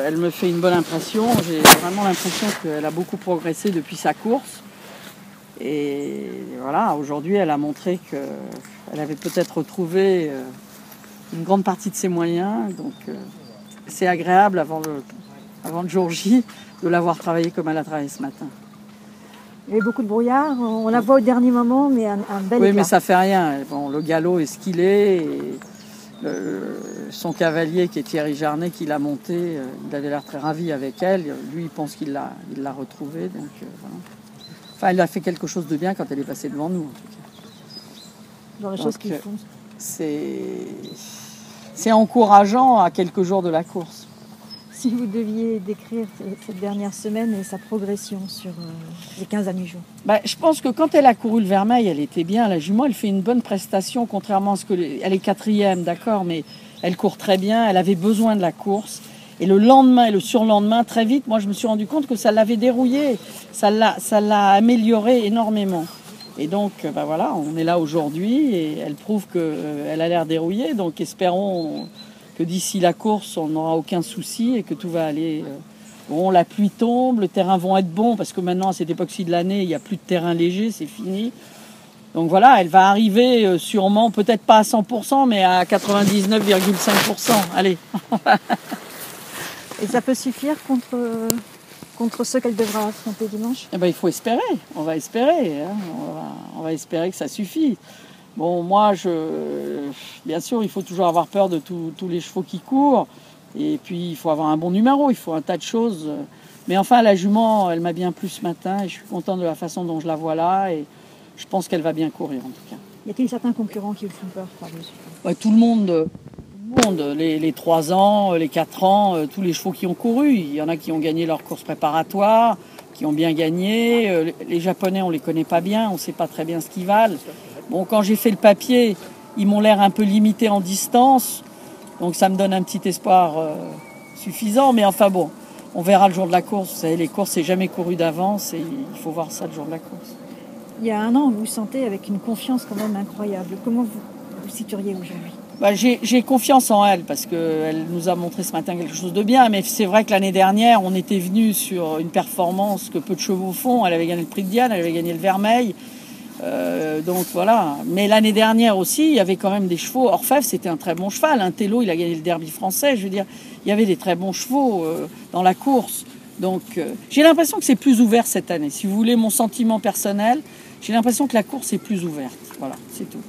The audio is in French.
elle me fait une bonne impression. J'ai vraiment l'impression qu'elle a beaucoup progressé depuis sa course. Et voilà, aujourd'hui, elle a montré qu'elle avait peut-être retrouvé une grande partie de ses moyens. Donc, c'est agréable avant le jour J de l'avoir travaillé comme elle a travaillé ce matin. Il y avait beaucoup de brouillard, on la voit au dernier moment, mais un bel éclat. Oui, mais ça fait rien. Bon, le galop est ce qu'il est. Et son cavalier, qui est Thierry Jarnet, qui l'a monté, il avait l'air très ravi avec elle. Lui, il pense qu'il l'a retrouvée. Donc, voilà. Enfin, elle a fait quelque chose de bien quand elle est passée devant nous, en tout cas. Genre les choses qu'ils font. C'est encourageant à quelques jours de la course. Si vous deviez décrire cette dernière semaine et sa progression sur les 15 derniers jours. Je pense que quand elle a couru le Vermeil, elle était bien. La jument, elle fait une bonne prestation, contrairement à ce que... Elle est 4e, d'accord, mais elle court très bien. Elle avait besoin de la course. Et le lendemain et le surlendemain, très vite, moi, je me suis rendu compte que ça l'avait dérouillée. Ça l'a améliorée énormément. Et donc, voilà, on est là aujourd'hui et elle prouve qu'elle a l'air dérouillée. Donc, espérons que d'ici la course, on n'aura aucun souci et que tout va aller... Bon, la pluie tombe, le terrain va être bon, parce que maintenant, à cette époque-ci de l'année, il n'y a plus de terrain léger, c'est fini. Donc voilà, elle va arriver sûrement, peut-être pas à 100%, mais à 99,5%. Allez. Et ça peut suffire contre ceux qu'elle devra affronter dimanche ? Il faut espérer, on va espérer. Hein. On va espérer que ça suffit. Bon, moi, bien sûr, il faut toujours avoir peur de tous les chevaux qui courent. Et puis, il faut avoir un bon numéro, il faut un tas de choses. Mais enfin, la jument, elle m'a bien plu ce matin et je suis content de la façon dont je la vois là. Et je pense qu'elle va bien courir, en tout cas. Y a-t-il certains concurrents qui vous font peur par-dessus ? Tout le monde. Les 3 ans, les 4 ans, tous les chevaux qui ont couru. Il y en a qui ont gagné leur course préparatoire, qui ont bien gagné. Les Japonais, on les connaît pas bien, on sait pas très bien ce qu'ils valent. Bon, quand j'ai fait le papier, ils m'ont l'air un peu limités en distance. Donc ça me donne un petit espoir suffisant. Mais enfin bon, on verra le jour de la course. Vous savez, les courses, c'est jamais couru d'avance et il faut voir ça le jour de la course. Il y a un an, vous vous sentez avec une confiance quand même incroyable. Comment vous situeriez aujourd'hui ? J'ai confiance en elle parce qu'elle nous a montré ce matin quelque chose de bien. Mais c'est vrai que l'année dernière, on était venu sur une performance que peu de chevaux font. Elle avait gagné le prix de Diane, elle avait gagné le Vermeil. Donc voilà. Mais l'année dernière aussi, il y avait quand même des chevaux. Orfèvre, c'était un très bon cheval. Un Tello, il a gagné le derby français. Je veux dire, il y avait des très bons chevaux dans la course. Donc j'ai l'impression que c'est plus ouvert cette année. Si vous voulez mon sentiment personnel, j'ai l'impression que la course est plus ouverte. Voilà, c'est tout.